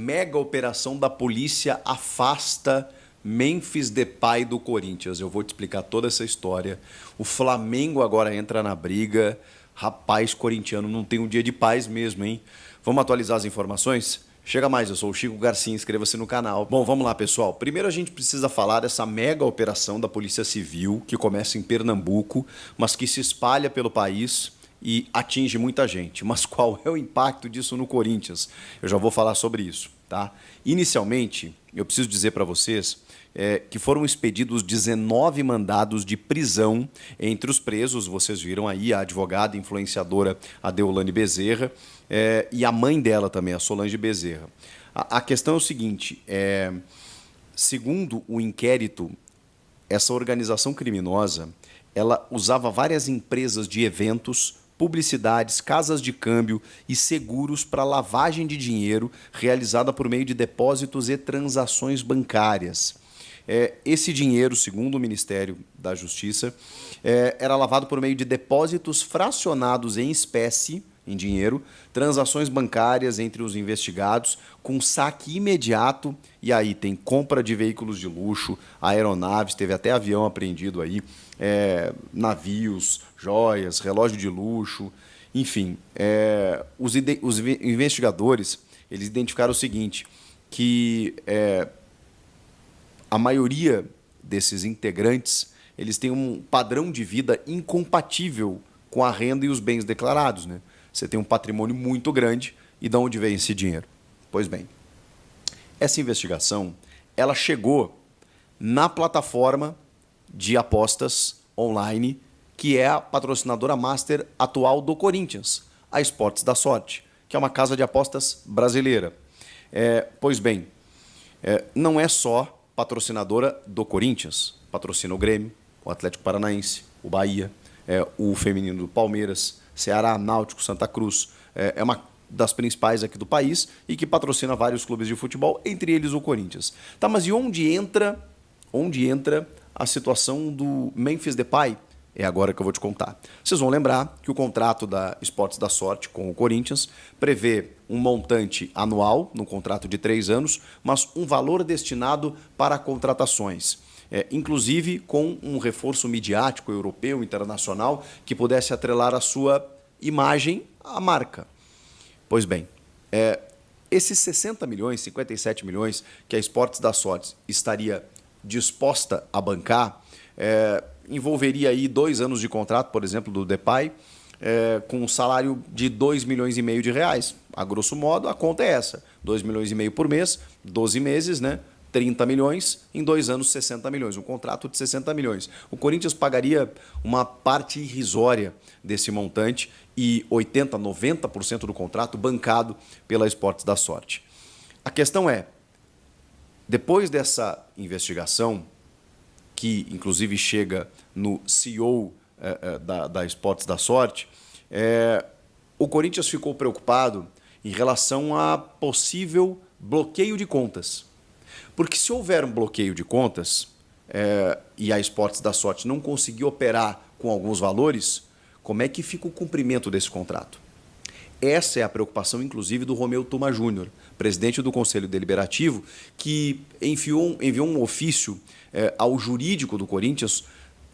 Mega operação da polícia afasta Memphis Depay do Corinthians. Eu vou te explicar toda essa história. O Flamengo agora entra na briga. Rapaz, corintiano não tem um dia de paz mesmo, hein? Vamos atualizar as informações? Chega mais, eu sou o Chico Garcia, inscreva-se no canal. Bom, vamos lá, pessoal. Primeiro a gente precisa falar dessa mega operação da Polícia Civil, que começa em Pernambuco, mas que se espalha pelo país e atinge muita gente. Mas qual é o impacto disso no Corinthians? Eu já vou falar sobre isso, tá? Inicialmente, eu preciso dizer para vocês que foram expedidos 19 mandados de prisão entre os presos. Vocês viram aí a advogada influenciadora Adeolane Bezerra e a mãe dela também, a Solange Bezerra. A questão é o seguinte, segundo o inquérito, essa organização criminosa ela usava várias empresas de eventos, publicidades, casas de câmbio e seguros para lavagem de dinheiro realizada por meio de depósitos e transações bancárias. Esse dinheiro, segundo o Ministério da Justiça, era lavado por meio de depósitos fracionados em espécie, em dinheiro, transações bancárias entre os investigados, com saque imediato, e aí tem compra de veículos de luxo, aeronaves, teve até avião apreendido aí, navios, joias, relógio de luxo, enfim. Os investigadores eles identificaram o seguinte, que a maioria desses integrantes eles têm um padrão de vida incompatível com a renda e os bens declarados, né? Você tem um patrimônio muito grande e de onde vem esse dinheiro? Pois bem, essa investigação ela chegou na plataforma de apostas online que é a patrocinadora master atual do Corinthians, a Esportes da Sorte, que é uma casa de apostas brasileira. Pois bem, não é só patrocinadora do Corinthians, patrocina o Grêmio, o Atlético Paranaense, o Bahia, o feminino do Palmeiras, Ceará, Náutico, Santa Cruz, é uma das principais aqui do país e que patrocina vários clubes de futebol, entre eles o Corinthians. Tá, mas e onde entra a situação do Memphis Depay? É agora que eu vou te contar. Vocês vão lembrar que o contrato da Esportes da Sorte com o Corinthians prevê um montante anual, no contrato de 3 anos, mas um valor destinado para contratações. Inclusive com um reforço midiático europeu, internacional, que pudesse atrelar a sua imagem à marca. Pois bem, esses 60 milhões, 57 milhões que a Esportes da Sorte estaria disposta a bancar, envolveria aí 2 anos de contrato, por exemplo, do Depay, com um salário de 2,5 milhões de reais. A grosso modo, a conta é essa. 2,5 milhões por mês, 12 meses, né? 30 milhões, em 2 anos 60 milhões, um contrato de 60 milhões. O Corinthians pagaria uma parte irrisória desse montante e 80%, 90% do contrato bancado pela Esportes da Sorte. A questão é, depois dessa investigação, que inclusive chega no CEO da Esportes da Sorte, o Corinthians ficou preocupado em relação a possível bloqueio de contas. Porque se houver um bloqueio de contas e a Esportes da Sorte não conseguir operar com alguns valores, como é que fica o cumprimento desse contrato? Essa é a preocupação, inclusive, do Romeu Tuma Júnior, presidente do Conselho Deliberativo, que enviou um ofício ao jurídico do Corinthians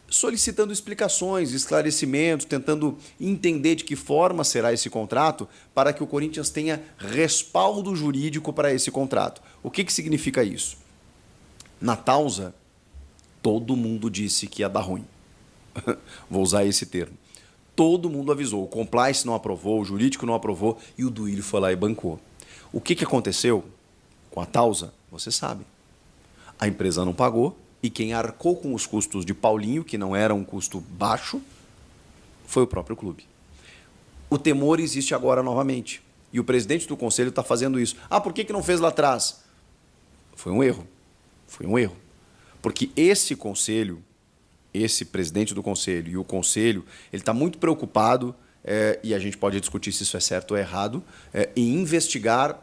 solicitando explicações, esclarecimentos, tentando entender de que forma será esse contrato para que o Corinthians tenha respaldo jurídico para esse contrato. O que significa isso? Na Tausa, todo mundo disse que ia dar ruim. Vou usar esse termo. Todo mundo avisou. O compliance não aprovou, o jurídico não aprovou e o Duílio foi lá e bancou. O que aconteceu com a Tausa? Você sabe. A empresa não pagou e quem arcou com os custos de Paulinho, que não era um custo baixo, foi o próprio clube. O temor existe agora novamente. E o presidente do conselho está fazendo isso. Por que não fez lá atrás? Foi um erro. Foi um erro. Porque esse conselho, esse presidente do conselho e o conselho, ele está muito preocupado, e a gente pode discutir se isso é certo ou errado, em investigar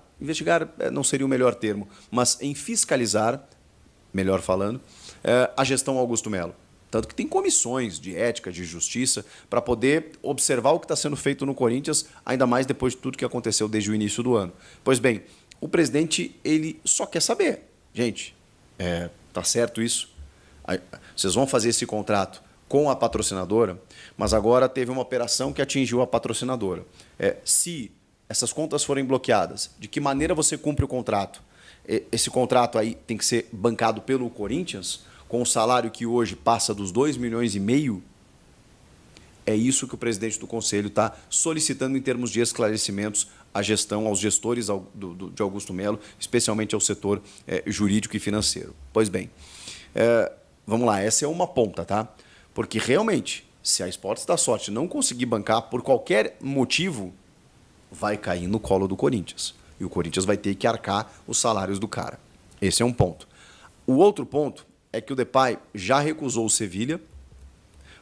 não seria o melhor termo, mas em fiscalizar, melhor falando, a gestão Augusto Melo. Tanto que tem comissões de ética, de justiça, para poder observar o que está sendo feito no Corinthians, ainda mais depois de tudo que aconteceu desde o início do ano. Pois bem, o presidente ele só quer saber. Gente, tá certo isso? Vocês vão fazer esse contrato com a patrocinadora, mas agora teve uma operação que atingiu a patrocinadora. Se essas contas forem bloqueadas, de que maneira você cumpre o contrato? Esse contrato aí tem que ser bancado pelo Corinthians, com um salário que hoje passa dos 2,5 milhões. É isso que o presidente do Conselho está solicitando em termos de esclarecimentos à gestão, aos gestores de Augusto Melo, especialmente ao setor jurídico e financeiro. Pois bem, vamos lá, essa é uma ponta, tá? Porque realmente, se a Esportes da Sorte não conseguir bancar por qualquer motivo, vai cair no colo do Corinthians. E o Corinthians vai ter que arcar os salários do cara. Esse é um ponto. O outro ponto é que o Depay já recusou o Sevilha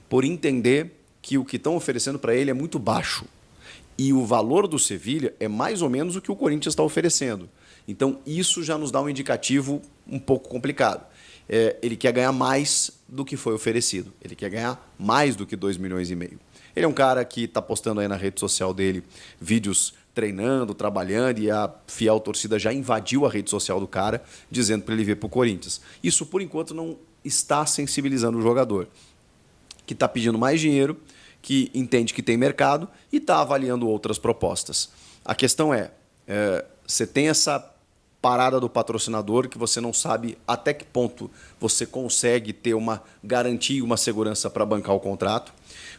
por entender que o que estão oferecendo para ele é muito baixo. E o valor do Sevilha é mais ou menos o que o Corinthians está oferecendo. Então, isso já nos dá um indicativo um pouco complicado. Ele quer ganhar mais do que foi oferecido. Ele quer ganhar mais do que 2,5 milhões. Ele é um cara que está postando aí na rede social dele vídeos treinando, trabalhando, e a fiel torcida já invadiu a rede social do cara, dizendo para ele vir para o Corinthians. Isso, por enquanto, não está sensibilizando o jogador, que está pedindo mais dinheiro, que entende que tem mercado e está avaliando outras propostas. A questão você tem essa parada do patrocinador que você não sabe até que ponto você consegue ter uma garantia e uma segurança para bancar o contrato.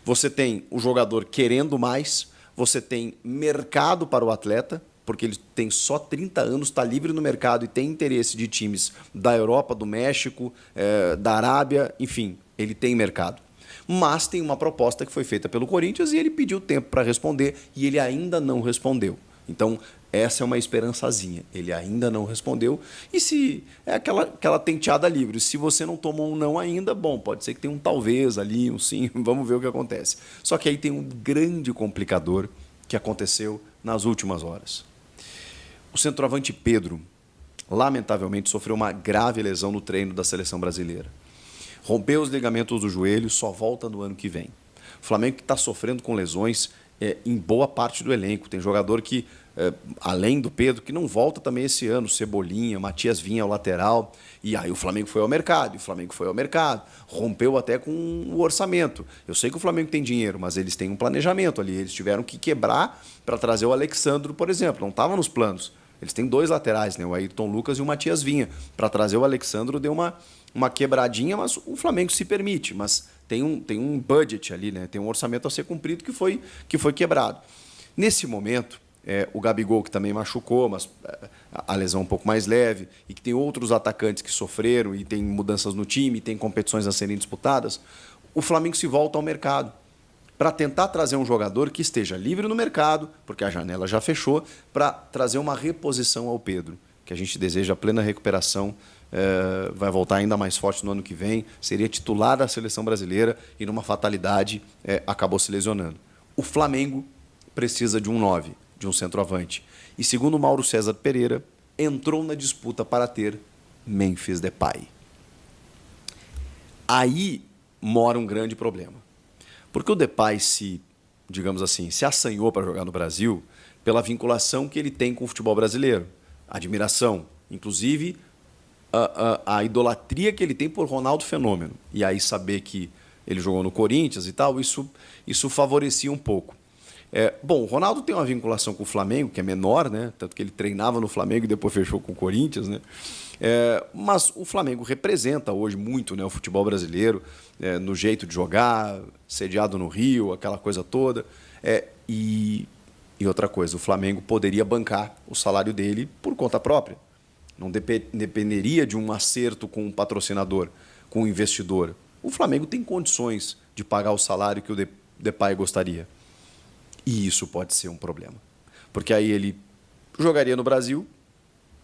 Você tem o jogador querendo mais, você tem mercado para o atleta, porque ele tem só 30 anos, está livre no mercado e tem interesse de times da Europa, do México, da Arábia, enfim, ele tem mercado. Mas tem uma proposta que foi feita pelo Corinthians e ele pediu tempo para responder e ele ainda não respondeu. Então, essa é uma esperançazinha. Ele ainda não respondeu. E se é aquela tenteada livre, se você não tomou um não ainda, bom, pode ser que tenha um talvez ali, um sim, vamos ver o que acontece. Só que aí tem um grande complicador que aconteceu nas últimas horas. O centroavante Pedro, lamentavelmente, sofreu uma grave lesão no treino da seleção brasileira. Rompeu os ligamentos do joelho, só volta no ano que vem. O Flamengo está sofrendo com lesões em boa parte do elenco. Tem jogador que, além do Pedro, que não volta também esse ano, Cebolinha, Matias Vinha, o lateral. E aí o Flamengo foi ao mercado, rompeu até com o orçamento. Eu sei que o Flamengo tem dinheiro, mas eles têm um planejamento ali. Eles tiveram que quebrar para trazer o Alexandro, por exemplo. Não estava nos planos. Eles têm 2 laterais, né? O Ayrton Lucas e o Matias Vinha. Para trazer o Alexandro deu uma quebradinha, mas o Flamengo se permite. Mas tem um budget ali, né? Tem um orçamento a ser cumprido que foi quebrado. Nesse momento, o Gabigol, que também machucou, mas a lesão um pouco mais leve, e que tem outros atacantes que sofreram, e tem mudanças no time, tem competições a serem disputadas, o Flamengo se volta ao mercado para tentar trazer um jogador que esteja livre no mercado, porque a janela já fechou, para trazer uma reposição ao Pedro, que a gente deseja plena recuperação, vai voltar ainda mais forte no ano que vem, seria titular da seleção brasileira e numa fatalidade acabou se lesionando. O Flamengo precisa de um 9, de um centroavante. E segundo Mauro César Pereira, entrou na disputa para ter Memphis Depay. Aí mora um grande problema. Porque o Depay digamos assim, se assanhou para jogar no Brasil pela vinculação que ele tem com o futebol brasileiro. Admiração, inclusive a idolatria que ele tem por Ronaldo Fenômeno. E aí saber que ele jogou no Corinthians e tal, isso favorecia um pouco. Bom, o Ronaldo tem uma vinculação com o Flamengo, que é menor, né? Tanto que ele treinava no Flamengo e depois fechou com o Corinthians, né? Mas o Flamengo representa hoje muito, né, o futebol brasileiro, no jeito de jogar, sediado no Rio, aquela coisa toda. E outra coisa, o Flamengo poderia bancar o salário dele por conta própria. Não dependeria de um acerto com o patrocinador, com o investidor. O Flamengo tem condições de pagar o salário que o Depay gostaria. E isso pode ser um problema. Porque aí ele jogaria no Brasil,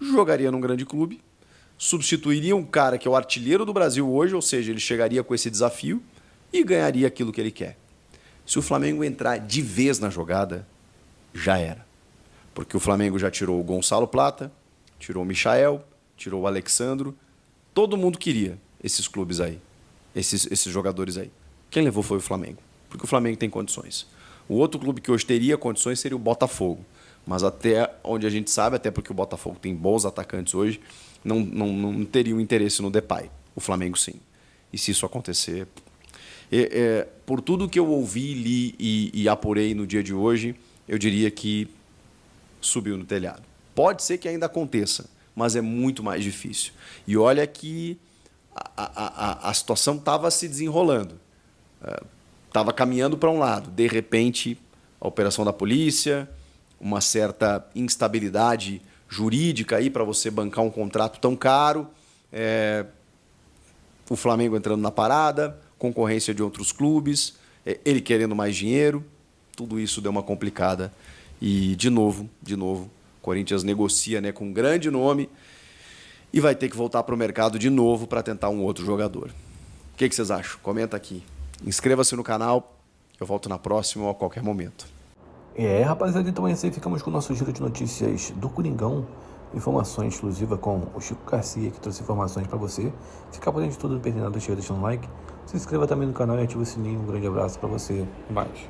jogaria num grande clube, substituiria um cara que é o artilheiro do Brasil hoje, ou seja, ele chegaria com esse desafio e ganharia aquilo que ele quer. Se o Flamengo entrar de vez na jogada, já era. Porque o Flamengo já tirou o Gonçalo Plata, tirou o Michael, tirou o Alexandro. Todo mundo queria esses clubes aí, esses jogadores aí. Quem levou foi o Flamengo, porque o Flamengo tem condições. O outro clube que hoje teria condições seria o Botafogo. Mas até onde a gente sabe, até porque o Botafogo tem bons atacantes hoje, não teria um interesse no Depay. O Flamengo sim. E se isso acontecer... por tudo que eu ouvi, li e apurei no dia de hoje, eu diria que subiu no telhado. Pode ser que ainda aconteça, mas é muito mais difícil. E olha que a situação estava se desenrolando. Estava caminhando para um lado. De repente, a operação da polícia, uma certa instabilidade jurídica aí para você bancar um contrato tão caro, o Flamengo entrando na parada, concorrência de outros clubes, ele querendo mais dinheiro, tudo isso deu uma complicada. E, de novo, o Corinthians negocia, né, com um grande nome e vai ter que voltar para o mercado de novo para tentar um outro jogador. O que vocês acham? Comenta aqui. Inscreva-se no canal, eu volto na próxima ou a qualquer momento. Rapaziada, então é isso aí, ficamos com o nosso giro de notícias do Coringão, informações exclusivas com o Chico Garcia, que trouxe informações para você. Ficar por dentro de tudo, não perder nada, chega deixando um like, se inscreva também no canal e ative o sininho. Um grande abraço para você e mais.